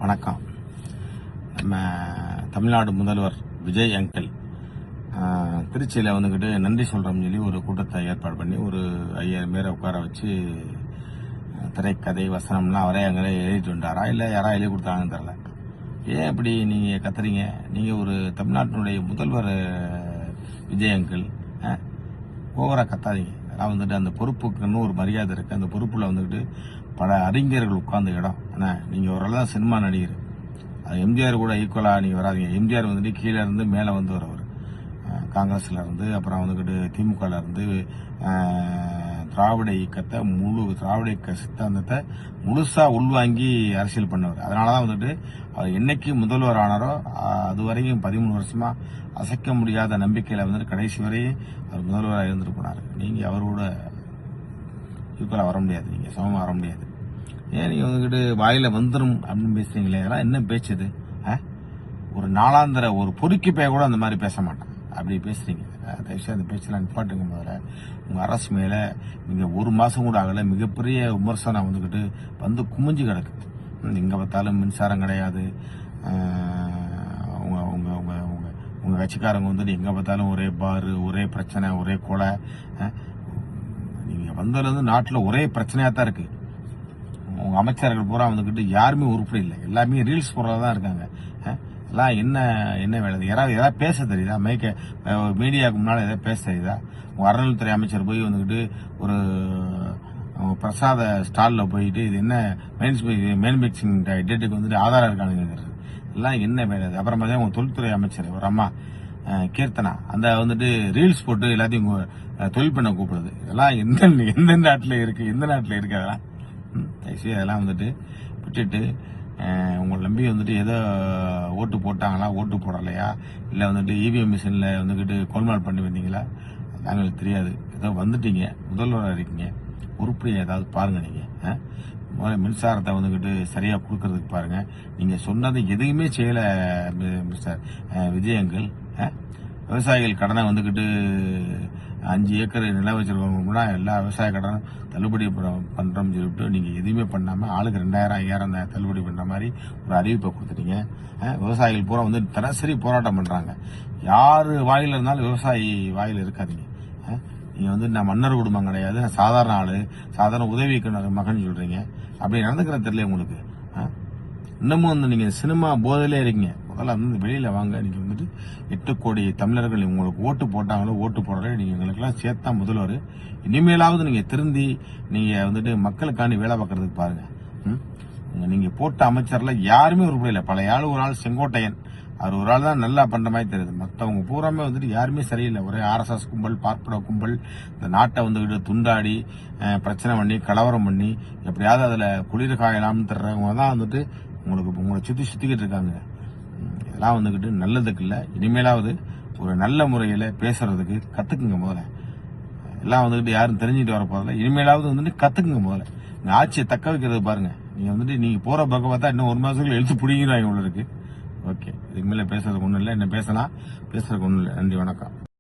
வணக்கம். நம்ம தமிழ்நாடு முதல்வர் விஜய் அங்கிள் திருச்சியில் வந்துக்கிட்டு நன்றி சொல்கிறோம்னு சொல்லி ஒரு கூட்டத்தை ஏற்பாடு பண்ணி ஒரு 5000 பேரை உட்கார வச்சு திரைக்கதை வசனம்லாம் அவரே அங்கே எழுதிட்டு வந்தாரா இல்லை யாராவது எழுதி கொடுத்தாங்கன்னு தெரில. ஏன் இப்படி நீங்கள் கத்துறீங்க? நீங்கள் ஒரு தமிழ்நாட்டினுடைய முதல்வர் விஜய் அங்கிள், ஓவராக கத்தாதீங்க. அதெல்லாம் வந்துட்டு அந்த பொறுப்புக்குன்னு ஒரு மரியாதை இருக்குது. அந்த பொறுப்பில் வந்துக்கிட்டு பல அறிஞர்கள் உட்கார்ந்த இடம். ஏன்னா நீங்கள் ஒரு தான் சினிமா நடிகர், அது எம்ஜிஆர் கூட ஈக்குவலாக நீங்கள் வராதிங்க. எம்ஜிஆர் வந்துட்டு கீழே இருந்து மேலே வந்து வரவர், காங்கிரஸில் இருந்து அப்புறம் வந்துக்கிட்டு திமுகவில் இருந்து திராவிட இயக்கத்தை திராவிட இயக்க சித்தாந்தத்தை முழுசாக உள்வாங்கி அரசியல் பண்ணவர். அதனால தான் வந்துட்டு அவர் என்னைக்கு முதல்வர் ஆனாரோ அது வரைக்கும் 13 வருஷமா அசைக்க முடியாத நம்பிக்கையில் வந்துட்டு கடைசி வரையும் அவர் முதல்வராக இருந்துட்டு போனார். நீங்கள் அவரோட ஈக்குவலாக வர முடியாது, நீங்கள் சமமாக வர முடியாது. ஏன் நீங்கள் வந்துக்கிட்டு வாயில வந்துடும் அப்படின்னு பேசுறீங்களே, அதெல்லாம் என்ன பேச்சுது? ஒரு நாளாந்திர ஒரு பொறுக்கி பேய கூட அந்த மாதிரி பேச மாட்டான், அப்படி பேசுறீங்க. தயவுசெய்து அந்த பேச்செல்லாம் நிப்பாட்டுங்க. முதல்ல உங்கள் அரசு மேலே நீங்கள் ஒரு மாதம் கூட ஆகலை, மிகப்பெரிய விமர்சனம் வந்துக்கிட்டு வந்து குமிஞ்சு கிடக்குது. எங்கே பார்த்தாலும் மின்சாரம் கிடையாது, உங்கள் கட்சிக்காரங்க வந்துட்டு எங்கே பார்த்தாலும் ஒரே பாரு, ஒரே பிரச்சனை, ஒரே கொலை. நீங்கள் வந்ததுலேருந்து நாட்டில் ஒரே பிரச்சனையாக தான் இருக்குது. உங்கள் அமைச்சர்கள் பூரா வந்துக்கிட்டு யாருமே உருப்படி இல்லை, எல்லாமே ரீல்ஸ் போடுறதா தான் இருக்காங்க. எல்லாம் என்ன வேலை? யாராவது பேச தெரியுதா? மீடியாவுக்கு முன்னால் எதாவது பேச தெரியுதா? உங்கள் அறநிலைத்துறை அமைச்சர் போய் வந்துக்கிட்டு ஒரு பிரசாத ஸ்டாலில் போயிட்டு இது என்ன மேனுஃபேக்சரிங் டேட்டுக்கு வந்துட்டு ஆதாரம் இருக்கானுங்கிறது எல்லாம் என்ன வேலை? அப்புறம் பார்த்தீங்கன்னா உங்கள் தொழில்துறை அமைச்சர் ஒரு அம்மா கீர்த்தனா அந்த வந்துட்டு ரீல்ஸ் போட்டு எல்லாத்தையும் தொழில் பண்ண கூப்பிடுது. இதெல்லாம் எந்த நாட்டில் இருக்கு? எந்த நாட்டில் இருக்கு? அதெல்லாம் தயவுசெய்து அதெல்லாம் வந்துட்டு விட்டுட்டு உங்களை நம்பி வந்துட்டு ஏதோ ஓட்டு போட்டாங்களா, ஓட்டு போடலையா, இல்லை வந்துட்டு இவிஎம் மிஷினில் வந்துக்கிட்டு கோல்மால் பண்ணி வந்தீங்களா, எங்களுக்கு தெரியாது. ஏதோ வந்துட்டீங்க, முதல்வராக இருக்கீங்க, உருப்படியை ஏதாவது பாருங்க. நீங்கள் முதல்ல மின்சாரத்தை வந்துக்கிட்டு சரியாக கொடுக்கறதுக்கு பாருங்க. நீங்கள் சொன்னது எதையுமே செய்யலை மிஸ்டர் விஜய் அங்கிள். விவசாயிகள் கடனை வந்துக்கிட்டு 5 ஏக்கர் நிலம் வச்சிருக்கவங்க எல்லா விவசாய கடனும் தள்ளுபடி பண்றோம்னு சொல்லிட்டு நீங்க எதுவுமே பண்ணாம ஆளுக்கு 2000 5000 தள்ளுபடி பண்ற மாதிரி ஒரு அறிவிப்பை கொடுத்துட்டீங்க. விவசாயிகள் பூரா வந்து தினசரி போராட்டம் பண்றாங்க. யாரு வாயில இருந்தாலும் விவசாயி வாயில இருக்காதீங்க. நீங்க வந்து நான் மன்னர் குடும்பம் கிடையாது, நான் சாதாரண ஆளு, சாதாரண உதவி மகன் சொல்றீங்க. அப்படி நடந்துக்கிற தெரியல உங்களுக்கு. இன்னமும் வந்து நீங்க சினிமா போதையிலே இருக்கீங்க. முதல்ல வந்து வெளியில வாங்க. நீங்க வந்துட்டு 8 கோடி தமிழர்கள் உங்களுக்கு ஓட்டு போட்டாங்களோ, ஓட்டு போடுற நீங்க எங்களுக்கெல்லாம் சேர்த்தா முதல்வர். இனிமேலாவது நீங்க திருந்தி நீங்க வந்துட்டு மக்களுக்காண்டி வேலை பார்க்கறதுக்கு பாருங்க. நீங்க போட்ட அமைச்சர்ல யாருமே உருப்படி இல்லை. பழைய ஆள் ஒரு ஆள் செங்கோட்டையன், அவர் ஒரு ஆள் தான் நல்லா பண்ற மாதிரி தெரியுது. மற்றவங்க பூராமே வந்துட்டு யாருமே சரியில்லை. ஒரே RSS கும்பல், பார்ப்பன கும்பல், இந்த நாட்டை வந்துகிட்டு துண்டாடி பிரச்சனை பண்ணி கலவரம் பண்ணி எப்படியாவது அதுல குளிர் காயலாம்னு தர்றவங்க தான் வந்துட்டு உங்களை சுத்திக்கிட்டு இருக்காங்க. இதெல்லாம் வந்துக்கிட்டு நல்லதுக்கு இல்லை. இனிமேலாவது ஒரு நல்ல முறையில் பேசுறதுக்கு கத்துக்குங்க. முதல்ல எல்லாம் வந்துக்கிட்டு யாரும் தெரிஞ்சுட்டு வர போதில்ல. இனிமேலாவது வந்துட்டு கத்துக்குங்க. முதல்ல இந்த ஆட்சியை தக்க வைக்கிறது பாருங்க. நீங்க போற பக்கம் பார்த்தா இன்னும் 1 மாசத்துக்குள்ள எழுத்து பிடிக்கிறாங்க உள்ள இருக்கு. ஓகே, இதுக்கு மேல பேசுறதுக்கு ஒண்ணும் இல்லை. என்ன பேசலாம், பேசுறதுக்கு ஒண்ணும் இல்லை. நன்றி, வணக்கம்.